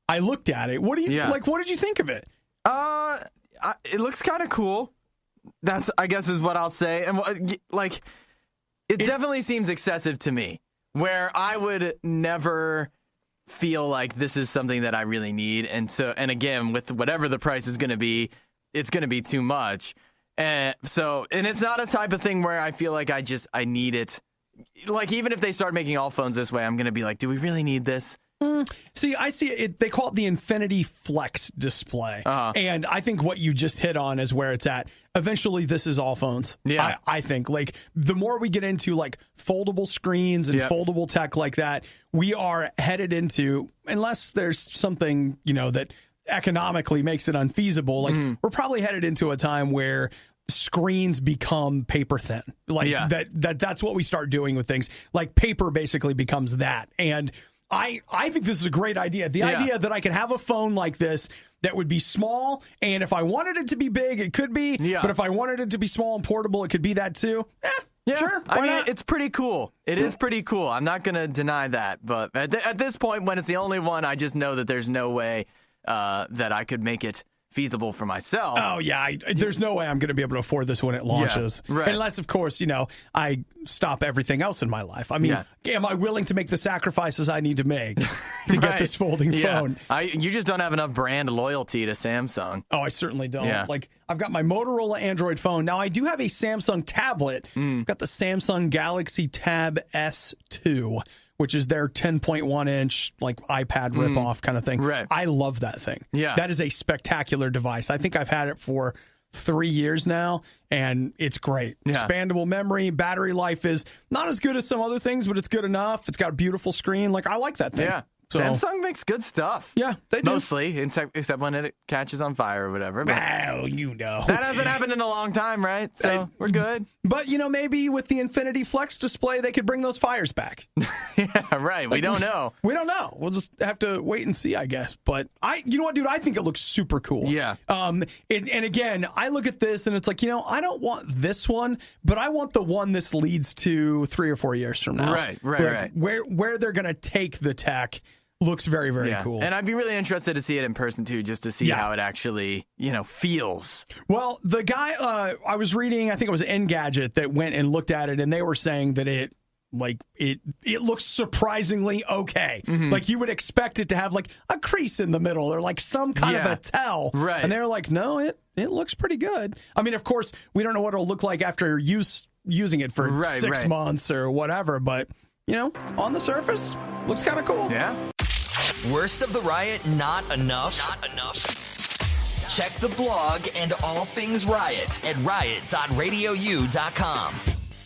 I looked at it. What do you like? What did you think of it? It looks kind of cool. That's, I guess, is what I'll say. And like, it definitely seems excessive to me, where I would never feel like this is something that I really need. And again, with whatever the price is going to be, it's going to be too much. And it's not a type of thing where I feel like I need it. Like, even if they start making all phones this way, I'm going to be like, do we really need this? See, I see it. They call it the Infinity Flex display. And I think what you just hit on is where it's at. Eventually, this is all phones. Yeah. I think, like, the more we get into, like, foldable screens and foldable tech like that, we are headed into, unless there's something, that economically makes it unfeasible, like, we're probably headed into a time where screens become paper thin. Like, that's what we start doing with things. Like, paper basically becomes that. And I think this is a great idea. The idea that I could have a phone like this that would be small, and if I wanted it to be big, it could be. Yeah. But if I wanted it to be small and portable, it could be that too. Sure. I mean, it's pretty cool. It is pretty cool. I'm not going to deny that. But at this point, when it's the only one, I just know that there's no way that I could make it feasible for myself. Oh, yeah. There's no way I'm going to be able to afford this when it launches. Yeah, right. Unless, of course, I stop everything else in my life. I mean, am I willing to make the sacrifices I need to make to get this folding phone? You just don't have enough brand loyalty to Samsung. Oh, I certainly don't. Yeah. Like, I've got my Motorola Android phone. Now, I do have a Samsung tablet. I've got the Samsung Galaxy Tab S2, which is their 10.1-inch, like, iPad ripoff kind of thing. Right. I love that thing. Yeah. That is a spectacular device. I think I've had it for 3 years now, and it's great. Yeah. Expandable memory, battery life is not as good as some other things, but it's good enough. It's got a beautiful screen. Like, I like that thing. Yeah. So, Samsung makes good stuff. Yeah, they do. Mostly, except when it catches on fire or whatever. But well, that hasn't happened in a long time, right? So we're good. But, maybe with the Infinity Flex display, they could bring those fires back. Yeah, right. We don't know. We don't know. We'll just have to wait and see, I guess. But you know what, dude? I think it looks super cool. Yeah. And again, I look at this and it's like, I don't want this one, but I want the one this leads to 3 or 4 years from now. Right. Where they're going to take the tech looks very, very cool. And I'd be really interested to see it in person, too, just to see how it actually, feels. Well, the guy I was reading, I think it was Engadget, that went and looked at it, and they were saying that it looks surprisingly okay. Like, you would expect it to have, like, a crease in the middle or, like, some kind of a tell. Right. And they were like, no, it looks pretty good. I mean, of course, we don't know what it'll look like after using it for 6 months or whatever, but, on the surface, looks kind of cool. Yeah. Worst of the riot, not enough? Not enough. Check the blog and all things Riot at riot.radiou.com.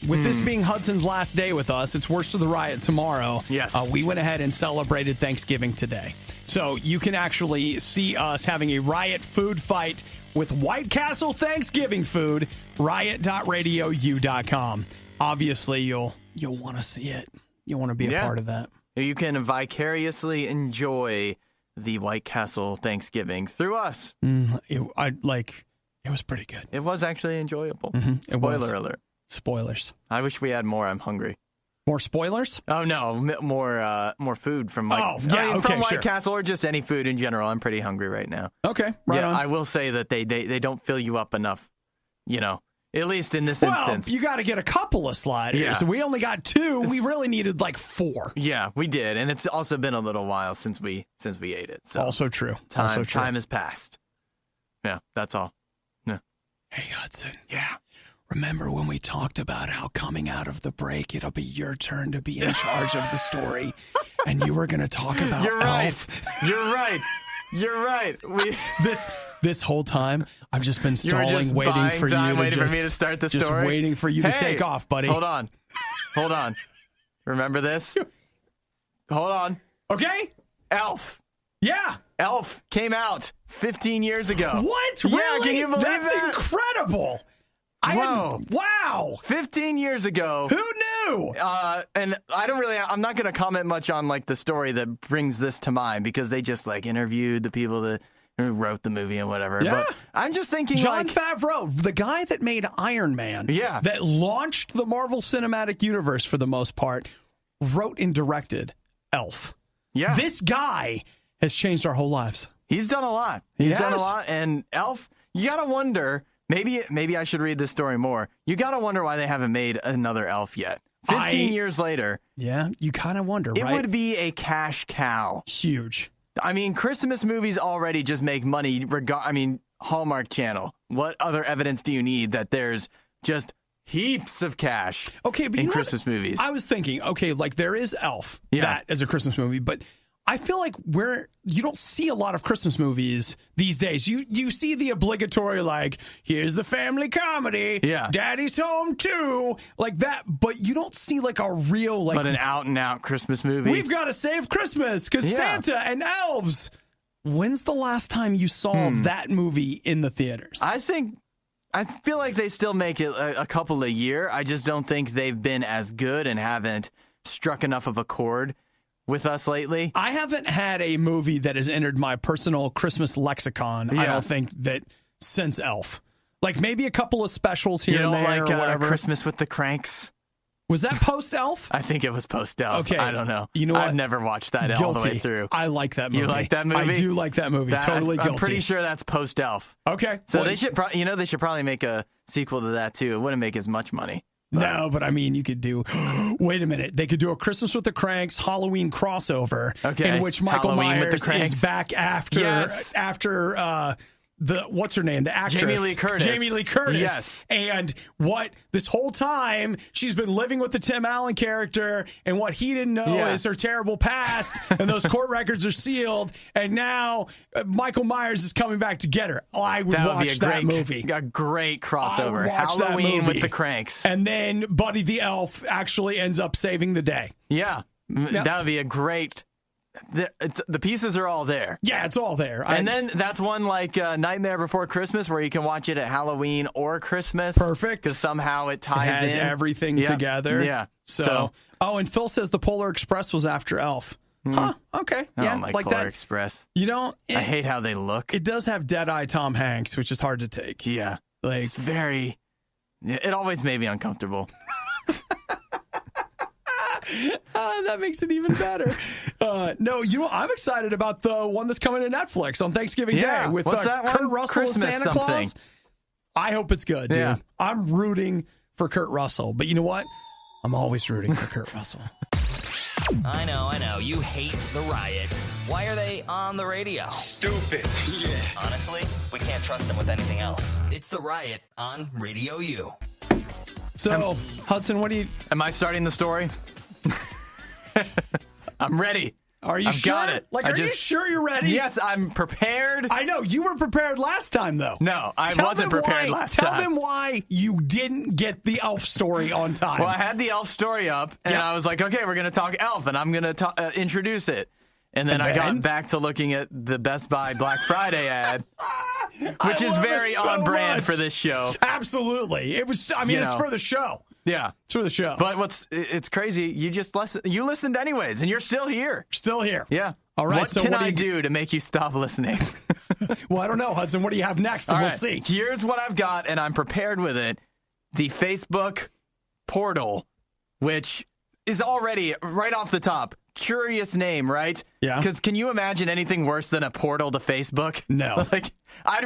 With this being Hudson's last day with us, it's Worst of the Riot tomorrow. Yes. We went ahead and celebrated Thanksgiving today. So you can actually see us having a Riot food fight with White Castle Thanksgiving food, riot.radiou.com. Obviously, you'll want to see it. You'll want to be a part of that. You can vicariously enjoy the White Castle Thanksgiving through us. It was pretty good. It was actually enjoyable. Spoiler alert. Spoilers. I wish we had more. I'm hungry. More spoilers? Oh, no. More food from from White Castle or just any food in general. I'm pretty hungry right now. Okay, right on. I will say that they don't fill you up enough, at least in this instance. You got to get a couple of sliders. Yeah. So we only got 2. We really needed like 4. Yeah, we did. And it's also been a little while since we ate it. So also true. Time has passed. Yeah, that's all. Yeah. Hey, Hudson. Yeah. Remember when we talked about how coming out of the break, it'll be your turn to be in charge of the story, and you were going to talk about Elf? You're right. You're right. This whole time, I've just been stalling, waiting for me to start the story. Just waiting for you to take off, buddy. Hold on. Remember this? Hold on. Okay. Elf. Yeah. Elf came out 15 years ago. What? Yeah, Really? can you believe That's that? incredible. Wow. 15 years ago. Who knew? And I'm not going to comment much on like the story that brings this to mind because they just like interviewed the people that wrote the movie and whatever. Yeah. But I'm just thinking Jon Favreau, the guy that made Iron Man, that launched the Marvel Cinematic Universe for the most part, wrote and directed Elf. Yeah. This guy has changed our whole lives. He's done a lot. He's done a lot. And Elf, you got to wonder, maybe I should read this story more. You got to wonder why they haven't made another Elf yet. 15 years later. Yeah, you kind of wonder, right? It would be a cash cow. Huge. I mean, Christmas movies already just make money. Hallmark Channel. What other evidence do you need that there's just heaps of cash in Christmas movies? I was thinking, okay, like there is Elf, that as a Christmas movie, but I feel like you don't see a lot of Christmas movies these days. You see the obligatory, like, here's the family comedy, Daddy's home too, like that, but you don't see like a real, like, but an out and out Christmas movie. We've got to save Christmas because Santa and elves. When's the last time you saw that movie in the theaters? I feel like they still make it a couple a year. I just don't think they've been as good and haven't struck enough of a chord with us lately. I haven't had a movie that has entered my personal Christmas lexicon, I don't think, that since Elf. Like maybe a couple of specials here and there like, or whatever. Christmas with the Cranks? Was that post-Elf? I think it was post-Elf. Okay. I don't know. You know what? I've never watched that all the way through. I like that movie. You like that movie? I do like that movie. Totally guilty. I'm pretty sure that's post-Elf. Okay. So they should probably make a sequel to that too. It wouldn't make as much money. No, but I mean, you could do. Wait a minute, they could do a Christmas with the Cranks Halloween crossover, in which Michael Halloween Myers is back after what's her name, the actress Jamie Lee Curtis. Yes, and what this whole time she's been living with the Tim Allen character, and what he didn't know is her terrible past, and those court records are sealed, and now Michael Myers is coming back to get her. I would watch that movie. A great crossover. Halloween with the Cranks, and then Buddy the Elf actually ends up saving the day. Yeah, that would be a great. The pieces are all there. Yeah, it's all there. And then that's one like Nightmare Before Christmas where you can watch it at Halloween or Christmas. Perfect. Because somehow it ties in everything together. Yeah. So, and Phil says the Polar Express was after Elf. Huh, okay. I don't like Polar that. Express. You don't? I hate how they look. It does have Dead-Eye Tom Hanks, which is hard to take. Yeah. Like, it's very... It always made me uncomfortable. That makes it even better. No, I'm excited about the one that's coming to Netflix on Thanksgiving Day with Kurt Russell as Santa Claus. I hope it's good, dude. Yeah. I'm rooting for Kurt Russell, but you know what? I'm always rooting for Kurt Russell. I know. You hate the Riot. Why are they on the radio? Stupid. Yeah. Honestly, we can't trust them with anything else. It's the Riot on RadioU. So, Hudson, what do you... Am I starting the story? I'm ready. Are you sure? Got it. Like, are you sure you're ready? Yes, I'm prepared. I know. You were prepared last time, though. No, I wasn't prepared last time. Tell them why you didn't get the Elf story on time. Well, I had the Elf story up, and I was like, okay, we're going to talk Elf, and I'm going to introduce it. And then I got back to looking at the Best Buy Black Friday ad, which is very on brand for this show. Absolutely. It was. I mean, it's for the show. Yeah, it's for the show. But it's crazy. You just you listened anyways, and you're still here. Still here. Yeah. All right. What can I do to make you stop listening? Well, I don't know, Hudson. What do you have next? And we'll see. Here's what I've got, and I'm prepared with it. The Facebook portal, which is already right off the top. Curious name, right? Yeah. Because can you imagine anything worse than a portal to Facebook? No. Like, I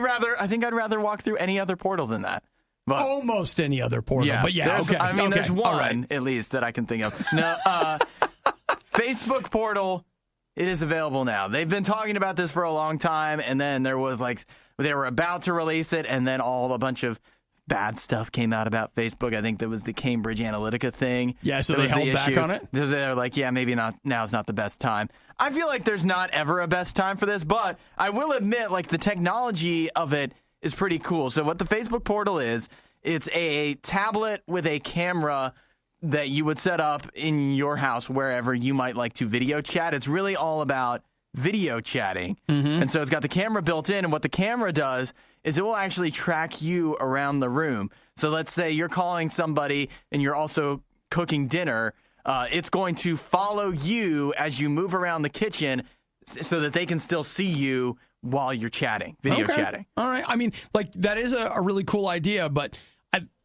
think I'd rather walk through any other portal than that. But, almost any other portal. Yeah, but yeah, okay. I mean, there's one at least that I can think of. No, Facebook portal. It is available now. They've been talking about this for a long time, and then there was they were about to release it, and then a bunch of bad stuff came out about Facebook. I think there was the Cambridge Analytica thing. Yeah, so they held back on it? They're like, yeah, maybe not. Now's not the best time. I feel like there's not ever a best time for this, but I will admit, like, the technology of it is pretty cool. So what the Facebook portal is, it's a tablet with a camera that you would set up in your house wherever you might like to video chat. It's really all about video chatting. Mm-hmm. And so it's got the camera built in, and what the camera does is it will actually track you around the room. So let's say you're calling somebody and you're also cooking dinner. It's going to follow you as you move around the kitchen so that they can still see you while you're chatting, video chatting. All right. I mean, like, that is a really cool idea, but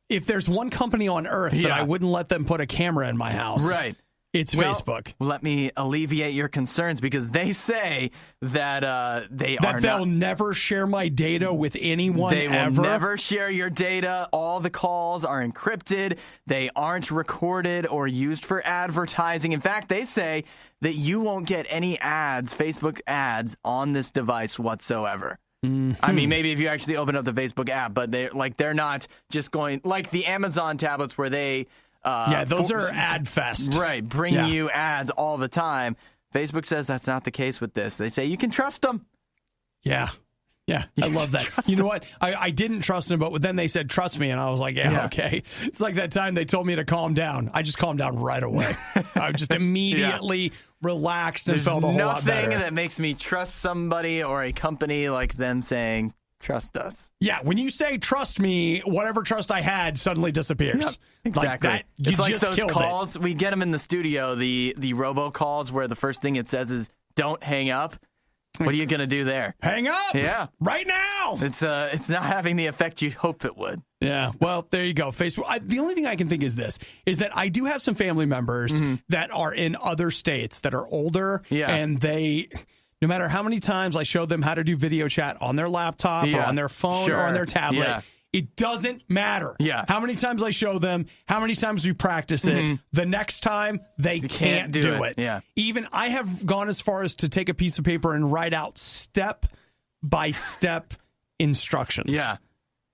if there's one company on earth that I wouldn't let them put a camera in my house, right? It's Facebook. Let me alleviate your concerns because they say that they'll never share my data with anyone They ever. will never share your data. All the calls are encrypted. They aren't recorded or used for advertising. In fact, they say that you won't get any ads, Facebook ads, on this device whatsoever. Mm-hmm. I mean, maybe if you actually open up the Facebook app, but they're not just going like the Amazon tablets where they those are ad fest. Right, bring you ads all the time. Facebook says that's not the case with this. They say you can trust them. Yeah. Yeah, I love that. You know what? I didn't trust them, but then they said, trust me. And I was like, yeah, okay. It's like that time they told me to calm down. I just calmed down right away. I just immediately relaxed and felt a whole lot better. Nothing that makes me trust somebody or a company like them saying, trust us. Yeah, when you say trust me, whatever trust I had suddenly disappears. Yep, exactly. Like that, you it's like just those killed calls. it. We get them in the studio, the robocalls where the first thing it says is, don't hang up. What are you going to do there? Hang up! Yeah. Right now! It's not having the effect you hope it would. Yeah, well, there you go. Facebook. The only thing I can think is this, is that I do have some family members that are in other states that are older, and they, no matter how many times I show them how to do video chat on their laptop or on their phone or on their tablet, it doesn't matter. Yeah. How many times I show them, how many times we practice it, the next time they can't do it. Yeah. Even I have gone as far as to take a piece of paper and write out step-by-step instructions. Yeah.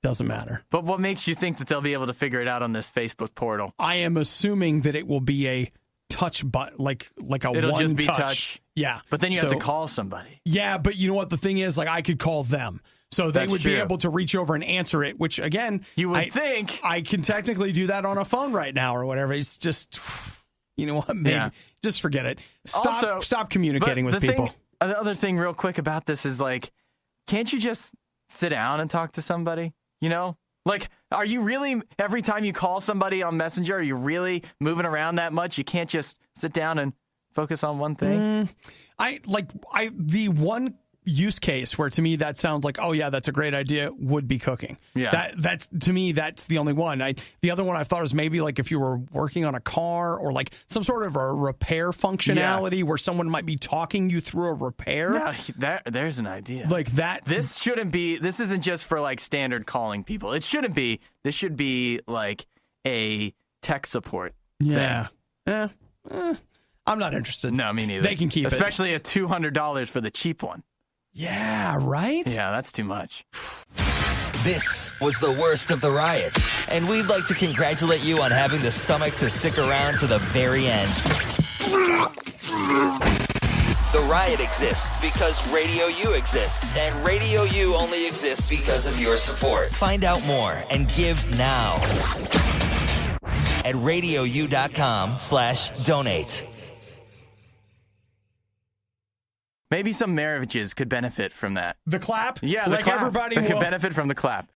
Doesn't matter. But what makes you think that they'll be able to figure it out on this Facebook portal? I am assuming that it will be a touch button, like a It'll one just be touch. touch. Yeah. But then you have to call somebody. Yeah, but you know what the thing is? Like I could call them. So they That's would be true. able to reach over and answer it, which again, You would think. I can technically do that on a phone right now or whatever. It's just, you know what? Maybe just forget it. Stop communicating with people. The other thing real quick about this is like, can't you just sit down and talk to somebody? You know? Like, are you really, every time you call somebody on Messenger, are you really moving around that much? You can't just sit down and focus on one thing? The one use case where to me that sounds like, oh yeah, that's a great idea, would be cooking. Yeah. That's to me, that's the only one. The other one I thought was maybe like if you were working on a car or like some sort of a repair functionality where someone might be talking you through a repair. Yeah, there's an idea. Like that. This isn't just for like standard calling people. It shouldn't be. This should be like a tech support thing. I'm not interested. No, me neither. They can keep Especially at $200 for the cheap one. Yeah, right? Yeah, that's too much. This was the worst of the riots, and we'd like to congratulate you on having the stomach to stick around to the very end. The riot exists because RadioU exists, and RadioU only exists because of your support. Find out more and give now at RadioU.com/donate. Maybe some marriages could benefit from that. The clap? Yeah, the like clap. everybody They could will benefit from the clap.